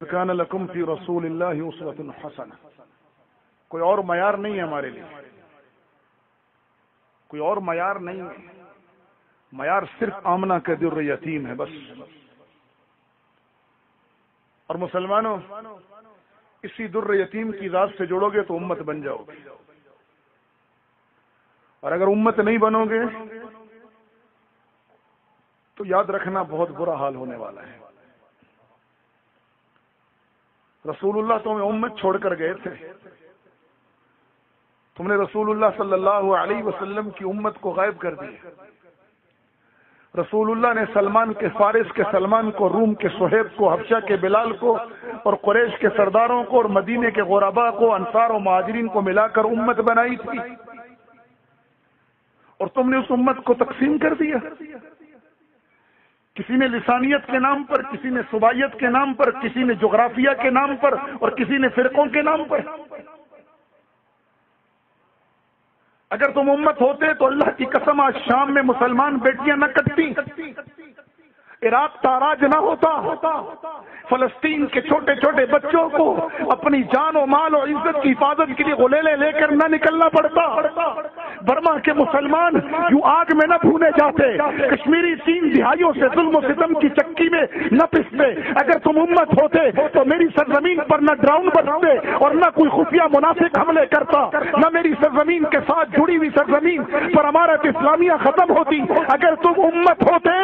کان لکم فی رسول اللہ اسوۃ حسنہ، کوئی اور معیار نہیں ہے ہمارے لیے، کوئی اور معیار نہیں ہے، معیار صرف آمنہ کا در یتیم ہے بس۔ اور مسلمانوں، اسی در یتیم کی ذات سے جوڑو گے تو امت بن جاؤ گے، اور اگر امت نہیں بنو گے تو یاد رکھنا بہت برا حال ہونے والا ہے۔ رسول اللہ تمہیں امت چھوڑ کر گئے تھے، تم نے رسول اللہ صلی اللہ علیہ وسلم کی امت کو غائب کر دیا۔ رسول اللہ نے سلمان کے فارس کے سلمان کو، روم کے صہیب کو، حبشہ کے بلال کو، اور قریش کے سرداروں کو، اور مدینے کے غرباء کو، انصار و مہاجرین کو ملا کر امت بنائی تھی، اور تم نے اس امت کو تقسیم کر دیا۔ کسی نے لسانیت کے نام پر، کسی نے صوبائیت کے نام پر، کسی نے جغرافیہ کے نام پر، اور کسی نے فرقوں کے نام پر۔ اگر تم امت ہوتے تو اللہ کی قسم آج شام میں مسلمان بیٹیاں نہ کٹتی، عراق تاراج نہ ہوتا، فلسطین کے چھوٹے چھوٹے بچوں کو اپنی جان و مال و عزت کی حفاظت کے لیے غلیلے لے کر نہ نکلنا پڑتا، برما کے مسلمان یوں آگ میں نہ بھونے جاتے، کشمیری 3 دہائیوں سے ظلم و ستم کی چکی میں نہ پستے۔ اگر تم امت ہوتے تو میری سرزمین پر نہ ڈراؤن بستے اور نہ کوئی خفیہ منافق حملے کرتا، نہ میری سرزمین کے ساتھ جڑی ہوئی سرزمین پر امارت اسلامیہ ختم ہوتی۔ اگر تم امت ہوتے،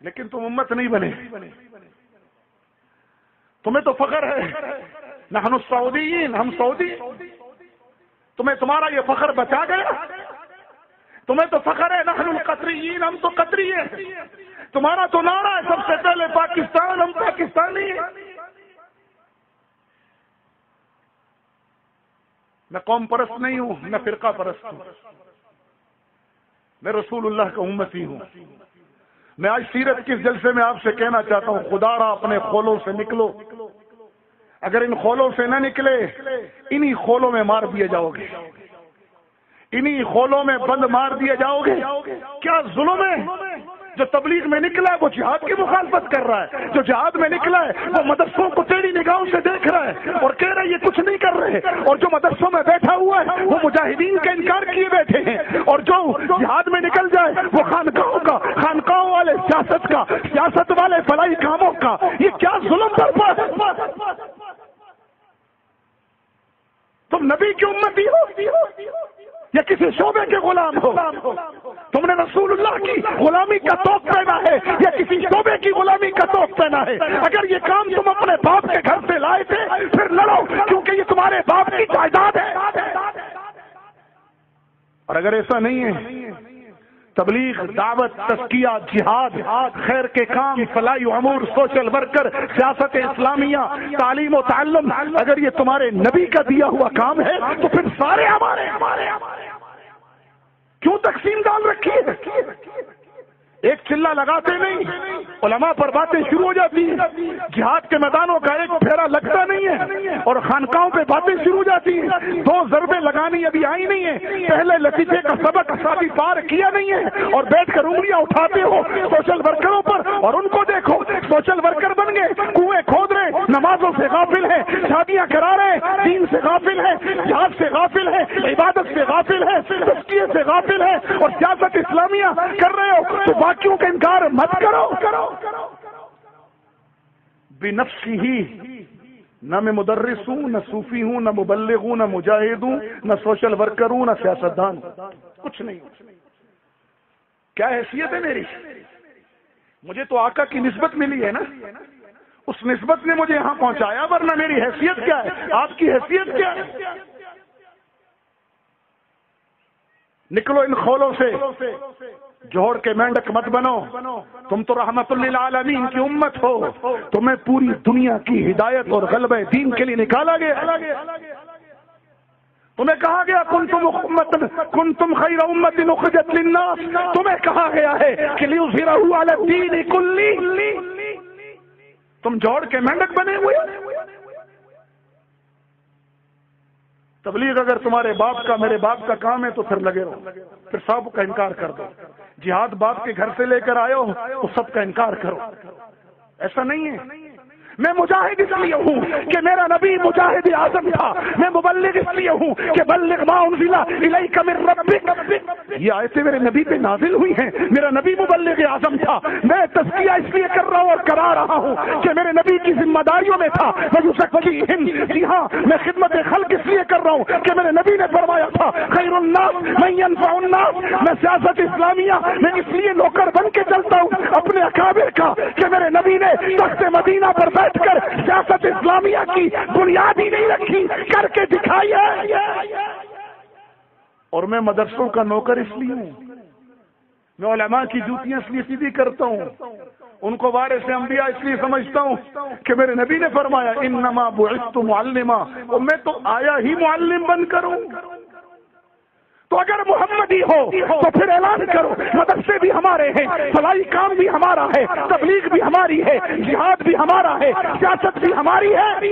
لیکن تم امت نہیں بنے۔ تمہیں تو فخر ہے، نحن السعودیین، ہم سعودی، تمہیں تمہارا یہ فخر بچا گیا؟ تمہیں تو فخر ہے، نحن القطریین، ہم تو قطری ہیں۔ تمہارا تو نعرہ ہے سب سے پہلے پاکستان، ہم پاکستانی ہیں۔ میں قوم پرست نہیں ہوں، میں فرقہ پرست ہوں، میں رسول اللہ کا امتی ہوں۔ میں آج سیرت کے جلسے میں آپ سے کہنا چاہتا ہوں، خدا را اپنے خولوں سے نکلو۔ اگر ان خولوں سے نہ نکلے، انہی خولوں میں مار دیے جاؤ گے، انہی خولوں میں بند مار دیے جاؤ گے۔ کیا ظلم ہے؟ جو تبلیغ میں نکلا ہے وہ جہاد کی مخالفت کر رہا ہے، جو جہاد میں نکلا ہے وہ مدرسوں کو ٹیڑھی نگاہوں سے دیکھ رہا ہے اور کہہ رہا ہے یہ کچھ نہیں کر رہے، اور جو مدرسوں میں بیٹھا ہوا ہے وہ مجاہدین کا انکار کیے بیٹھے ہیں، اور جو جہاد میں نکل جائے وہ خانقاہوں کا، خانقاہوں والے سیاست کا، سیاست والے فلاحی کاموں کا۔ یہ کیا ظلم برپا ہے؟ تم نبی کی امتی ہو یا کسی شعبے کے غلام ہو؟ تم نے رسول اللہ کی غلامی کا توق پہنا ہے یا کسی شعبے کی غلامی کا توق پہنا ہے؟ اگر یہ کام تم اپنے باپ کے گھر سے لائے تھے پھر لڑو، کیونکہ یہ تمہارے باپ کی جائیداد ہے۔ اور اگر ایسا نہیں ہے، تبلیغ، دعوت، تزکیہ، جہاد، خیر کے کام، فلاحی امور، سوشل ورکر، سیاست اسلامیہ، تعلیم و تعلم، اگر یہ تمہارے نبی کا دیا ہوا کام ہے تو پھر سارے ہمارے کیوں تقسیم ڈال رکھی ہے؟ ایک چلہ لگاتے نہیں، علماء پر باتیں شروع ہو جاتی ہیں، جہاد کے میدانوں کا ایک پھیرا لگتا نہیں ہے اور خانقاہوں پہ باتیں شروع ہو جاتی ہیں۔ 2 ضربیں لگانی ابھی آئی نہیں ہے، پہلے لطیفے کا سبق ابھی پار کیا نہیں ہے، اور بیٹھ کر انگلیاں اٹھاتے ہو سوشل ورکروں پر، اور ان کو دیکھو سوشل ورکر بن گئے، کنویں کھود رہے، نمازوں سے غافل ہیں، شادیاں کرا رہے ہیں، دین سے غافل ہیں، جہاد سے غافل ہیں، عبادت سے غافل ہیں، تزکیے سے غافل ہیں، اور سیاست اسلامیہ کر رہے ہو تو باقیوں کا انکار مت کرو۔ بنفسی ہی، نہ میں مدرس ہوں، نہ صوفی ہوں، نہ مبلغ ہوں، نہ مجاہد ہوں، نہ سوشل ورکر ہوں، نہ سیاستدان، کچھ نہیں۔ کیا حیثیت ہے میری؟ مجھے تو آقا کی نسبت ملی ہے نا، اس نسبت نے مجھے یہاں پہنچایا، ورنہ میری حیثیت کیا ہے؟ آپ کی حیثیت کیا ہے؟ نکلو ان خولوں سے، جوہر کے مینڈک مت بنو۔ تم تو رحمت للعالمین کی امت ہو، تمہیں پوری دنیا کی ہدایت اور غلبہ دین کے لیے نکالا گیا۔ تمہیں کہا گیا کنتم خیر امت اخرجت للناس، تمہیں کہا گیا ہے کہ لیظہرہ علی الدین کلہ، تم جوہر کے مینڈک بنے ہوئے۔ تبلیغ اگر تمہارے باپ کا، میرے باپ کا کام ہے تو پھر لگے رہو، پھر سب کا انکار کر دو۔ جہاد باپ کے گھر سے لے کر آئے ہو تو سب کا انکار کرو، ایسا نہیں ہے۔ میں مجاہد اس لیے ہوں کہ میرا نبی مجاہد اعظم تھا، میں مبلغ اس لیے ہوں کہ بلغ ما انزل الیک من ربک، یہ آیتیں میرے نبی پہ نازل ہوئی ہیں، میرا نبی مبلغ اعظم تھا۔ میں تزکیہ اس لیے کر رہا ہوں اور کرا رہا ہوں کہ میرے نبی کی ذمہ داریوں میں تھا جی ہاں، میں خدمت خلق اس لیے کر رہا ہوں کہ میرے نبی نے فرمایا تھا خیر الناس من ينفع الناس۔ میں سیاست اسلامیہ میں اس لیے نوکر بن کے چلتا ہوں اپنے اکابر کا کہ میرے نبی نے تخت مدینہ پر بیٹھ کر سیاست اسلامیہ کی بنیاد ہی نہیں رکھی، کر کے دکھائی ہے۔ اور میں مدرسوں کا نوکر اس لیے ہوں، میں علماء کی جوتیاں اس لیے سیدھی کرتا ہوں، ان کو وارث انبیاء اس لیے سمجھتا ہوں کہ میرے نبی نے فرمایا انما بعثت معلما، اور میں تو آیا ہی معلم بن کر ہوں۔ تو اگر محمدی ہو تو پھر اعلان کرو مدرسے بھی ہمارے ہیں، فلاحی کام بھی ہمارا ہے، تبلیغ بھی ہماری ہے، جہاد بھی ہمارا ہے، سیاست بھی ہماری ہے۔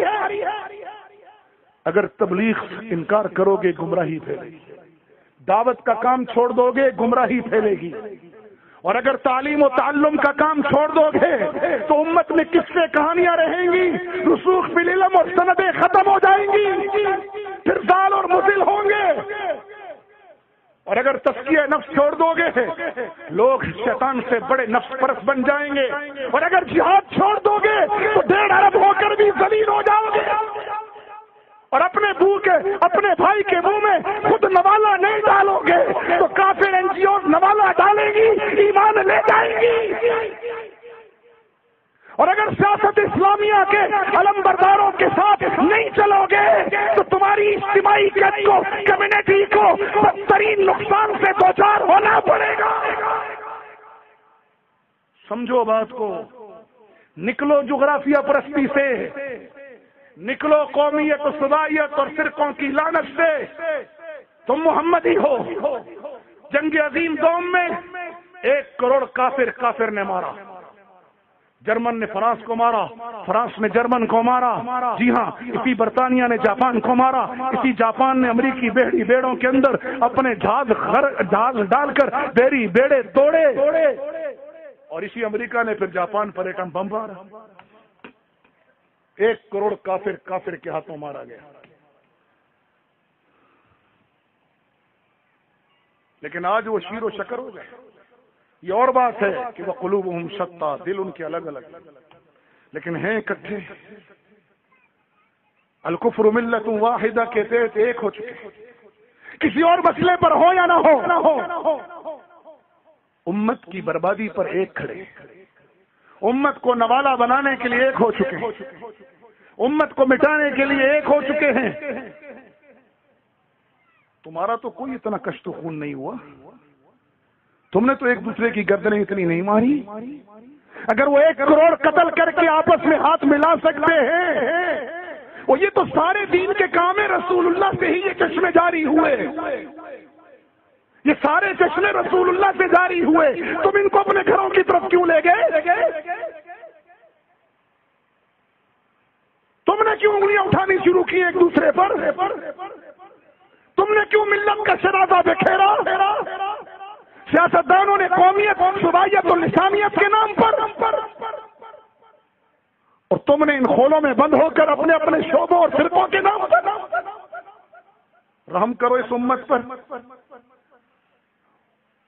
اگر تبلیغ انکار کرو گے گمراہی پھیلے گی، دعوت کا کام چھوڑ دو گے گمراہی پھیلے گی، اور اگر تعلیم و تعلم کا کام چھوڑ دو گے تو امت میں قصے کہانیاں رہیں گی، رسوخ بالعلم اور سندیں ختم ہو جائیں گی، پھر ضال اور مضل ہوں گے۔ اور اگر تزکیہ نفس چھوڑ دو گے لوگ شیطان سے بڑے نفس پرست بن جائیں گے، اور اگر جہاد چھوڑ دو گے تو 1.5 ارب ہو کر بھی ذلیل ہو جاؤ گے، اور اپنے بھائی کے منہ میں خود نوالا نہیں ڈالو گے تو کافر این جی اوز نوالا ڈالیں گی، ایمان لے جائیں گی۔ اور اگر سیاست اسلامیہ کے علم برداروں کے ساتھ نہیں چلو گے تو تمہاری اجتماعی قد کو، کمیونٹی کو بدترین نقصان سے دوچار ہونا پڑے گا۔ سمجھو بات کو، نکلو جغرافیہ پرستی سے، نکلو قومیت و صبائیت اور فرقوں کی لعنت سے، تم محمدی ہو۔ جنگ عظیم دوم میں 1 کروڑ کافر نے مارا، جرمن نے فرانس کو مارا، فرانس نے جرمن کو مارا، جی ہاں اسی برطانیہ نے جاپان کو مارا، اسی جاپان نے امریکی بیڑوں کے اندر اپنے جہاز ڈال کر بیڑے توڑے، اور اسی امریکہ نے پھر جاپان پر ایٹم بم مارا۔ 1 کروڑ کافر کے ہاتھوں مارا گیا۔ لیکن آج وہ شیر و شکر ہو گئے۔ یہ اور بات ہے کہ وہ قلوبہم شتیٰ، دل ان کے الگ الگ لیکن ہیں اکٹھے۔ الکفر ملت واحدہ کے تحت ایک ہو چکے، کسی اور مسئلے پر ہو یا نہ ہو، امت کی بربادی پر ایک کھڑے، امت کو نوالا بنانے کے لیے ایک ہو چکے ہیں، امت کو مٹانے کے لیے ایک ہو چکے ہیں۔ تمہارا تو کوئی اتنا کشت و خون نہیں ہوا، تم نے تو ایک دوسرے کی گردنیں اتنی نہیں ماری۔ اگر وہ 1 کروڑ قتل کر کے آپس میں ہاتھ ملا سکتے ہیں، اور یہ تو سارے دین کے کام ہے، رسول اللہ سے ہی یہ چشمے جاری ہوئے، یہ سارے چشمے رسول اللہ سے جاری ہوئے، تم ان کو اپنے گھروں کی طرف کیوں لے گئے؟ تم نے کیوں انگلیاں اٹھانی شروع کی ایک دوسرے پر؟ تم نے کیوں ملت کا شرازہ بکھیرا؟ سیاستدانوں نے قومیت، صوبائیت اور لسانیت کے نام پر، اور تم نے ان خولوں میں بند ہو کر اپنے اپنے شعبوں اور فرقوں کے نام پر۔ رحم کرو اس امت پر۔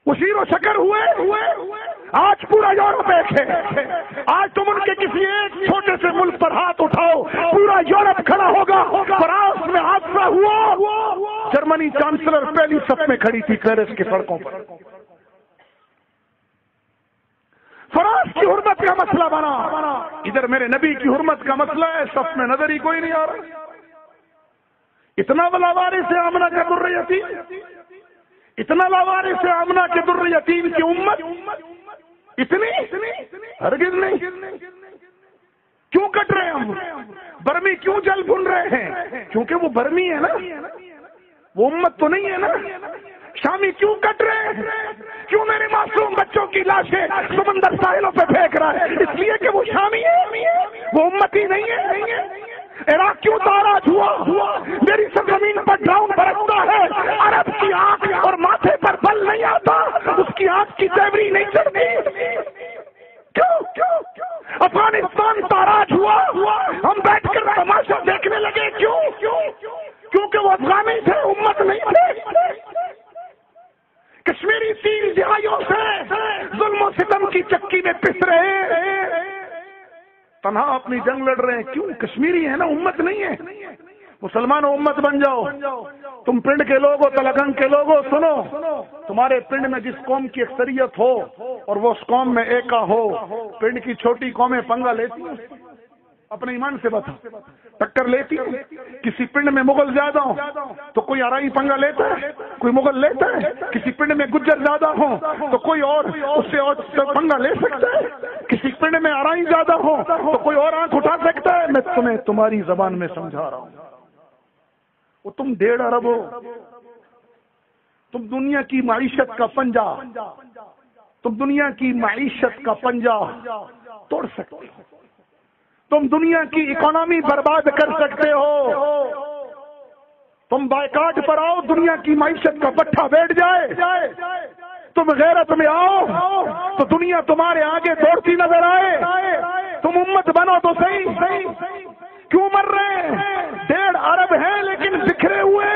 وہ شیر و شکر ہوئے، آج پورا یورپ ایک ہے۔ آج تم ان کے کسی ایک چھوٹے سے ملک پر ہاتھ اٹھاؤ، پورا یورپ کھڑا ہوگا۔ فرانس میں حادثہ ہوا، جرمنی چانسلر پہلی صف میں کھڑی تھی پیرس کی سڑکوں پر۔ فرانس کی حرمت کا مسئلہ بنا، ادھر میرے نبی کی حرمت کا مسئلہ ہے، صف میں نظر ہی کوئی نہیں آ رہا۔ اتنا بلا وارث آمنہ کا در یتیم، اتنا لاوارث آمنہ کے در یتیم کی امت، اتنی ہرگز نہیں۔ کیوں کٹ رہے ہم؟ برمی کیوں جل بھن رہے ہیں؟ کیونکہ وہ برمی ہے نا، وہ امت تو نہیں ہے نا۔ شامی کیوں کٹ رہے ہیں؟ کیوں میرے معصوم بچوں کی لاشیں سمندر ساحلوں پہ پھینک رہا ہے؟ اس لیے کہ وہ شامی ہے، وہ امتی نہیں ہے۔ عراق کیوں تاراج ہوا؟ میری سرزمین پر ڈراؤن برستا ہے، عرب کی آنکھ اور ماتھے پر بل نہیں آتا، اس کی آنکھ کی تیوری نہیں چڑھتی۔ کیوں افغانستان تاراج ہوا؟ کہاں اپنی جنگ لڑ رہے ہیں؟ کیوں؟ کشمیری ہے نا، امت نہیں ہے۔ مسلمانوں امت بن جاؤ۔ تم پنڈ کے لوگ ہو، تلگنگ کے لوگ ہو، سنو، تمہارے پنڈ میں جس قوم کی اکثریت ہو اور وہ اس قوم میں ایکا ہو، پنڈ کی چھوٹی قومیں پنگا لیتی ہیں؟ اپنے ایمان سے بتا، ٹکر لیتی ہیں؟ کسی پنڈ میں مغل زیادہ ہوں تو کوئی آرائی پنگا لیتا ہے؟ کوئی مغل لیتا ہے؟ کسی پنڈ میں گجر زیادہ ہوں تو کوئی اور اس سے اور پنگا لے سکتا ہے؟ کسی پنڈ میں آرائی زیادہ ہوں تو کوئی اور آنکھ اٹھا سکتا ہے؟ میں تمہیں تمہاری زبان میں سمجھا رہا ہوں۔ وہ تم 1.5 ارب ہو، تم دنیا کی معیشت کا پنجہ، تم دنیا کی معیشت کا پنجہ توڑ سکتے ہو، تم دنیا کی اکانومی برباد کر سکتے ہو۔ تم بائیکاٹ پر آؤ، دنیا کی معیشت کا پٹھا بیٹھ جائے، تم غیرت میں آؤ تو دنیا تمہارے آگے دوڑتی نظر آئے۔ تم امت بنو تو صحیح، کیوں مر رہے ہیں؟ 1.5 ارب ہیں لیکن بکھرے ہوئے۔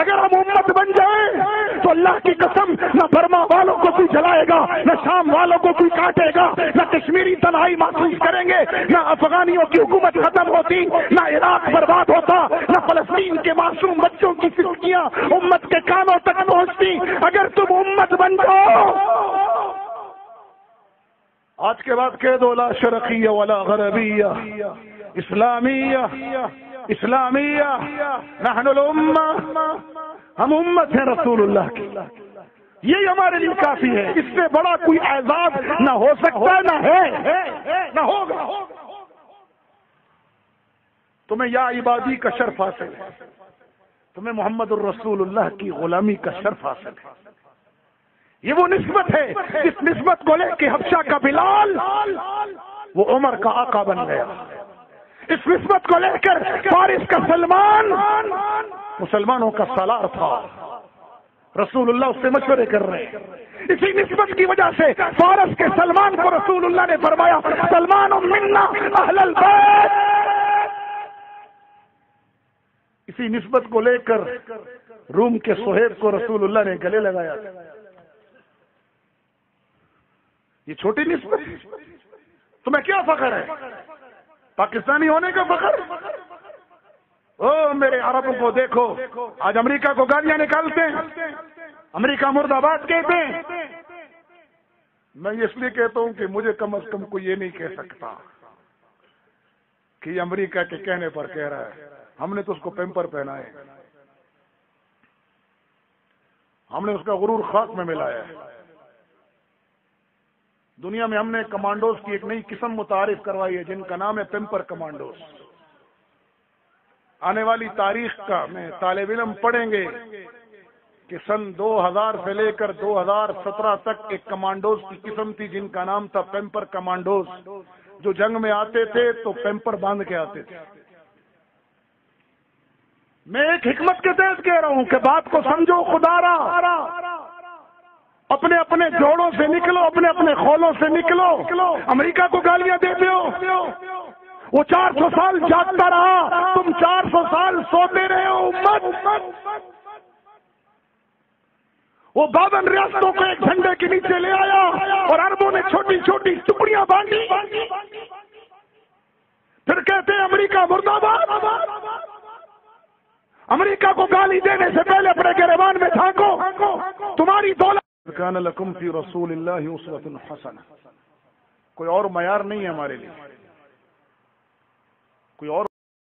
اگر ہم امت بن جائیں تو اللہ کی قسم نہ برما والوں کو کوئی جلائے گا، نہ شام والوں کو کوئی کاٹے گا، نہ کشمیری تنہائی محسوس کریں گے، نہ افغانیوں کی حکومت ختم ہوتی، نہ عراق برباد ہوتا، نہ فلسطین کے معصوم بچوں کی سسکیاں امت کے کانوں تک پہنچتی۔ اگر تم امت بن جاؤ، آج کے بعد کہہ دو لا شرقیہ ولا غربیہ، اسلامیہ اسلامیہ، نحن الامہ، ہم امت ہیں رسول اللہ کی، یہی ہمارے لیے کافی ہے۔ اس سے بڑا کوئی اعزاز نہ ہو سکتا، نہ ہے، نہ ہوگا۔ تمہیں یا عبادی کا شرف حاصل ہے، تمہیں محمد الرسول اللہ کی غلامی کا شرف حاصل ہے۔ یہ وہ نسبت ہے جس نسبت کو لے کے حبشہ کا بلال وہ عمر کا آقا بن گیا، اس نسبت کو لے کر فارس کا سلمان مسلمانوں کا سالار تھا۔ رسول اللہ اس سے مشورے کر رہے ہیں۔ اسی نسبت کی وجہ سے فارس کے سلمان کو رسول اللہ نے فرمایا سلمان منا اہل البیت۔ اسی نسبت کو لے کر روم کے صہیب کو رسول اللہ نے گلے لگایا۔ یہ چھوٹی نسبت، تمہیں کیا فخر ہے؟ پاکستانی ہونے کا فخر؟ او میرے عربوں کو دیکھو، آج امریکہ کو گالیاں نکالتے ہیں، امریکہ مرد آباد کہتے ہیں۔ میں اس لیے کہتا ہوں کہ مجھے کم از کم کوئی یہ نہیں کہہ سکتا کہ یہ امریکہ کے کہنے پر کہہ رہا ہے۔ ہم نے تو اس کو پیمپر پہنا ہے، ہم نے اس کا غرور خاک میں ملایا ہے۔ دنیا میں ہم نے کمانڈوز کی ایک نئی قسم متعارف کروائی ہے جن کا نام ہے پیمپر کمانڈوز۔ آنے والی تاریخ کا میں طالب علم پڑھیں گے کہ سن 2000 سے لے کر 2017 تک ایک کمانڈوز کی قسم تھی جن کا نام تھا پیمپر کمانڈوز، جو جنگ میں آتے تھے تو پیمپر باندھ کے آتے تھے۔ میں ایک حکمت کے تحت کہہ رہا ہوں کہ بات کو سمجھو، خدا را اپنے اپنے جوڑوں سے نکلو، اپنے اپنے خولوں سے نکلو۔ امریکہ کو گالیاں دیتے ہو، وہ 400 سال جاگتا رہا، تم 400 سال سوتے رہے ہو۔ امت وہ 52 ریاستوں کو ایک جھنڈے کے نیچے لے آیا اور عربوں نے چھوٹی چھوٹی ٹکڑیاں بانٹی، پھر کہتے ہیں امریکہ مرد آباد۔ امریکہ کو گالی دینے سے پہلے اپنے گریبان میں جھانکو، تمہاری دولت کان لکم فی رسول اللہ اسوۃ حسنہ، کوئی اور معیار نہیں ہے ہمارے لیے، کوئی اور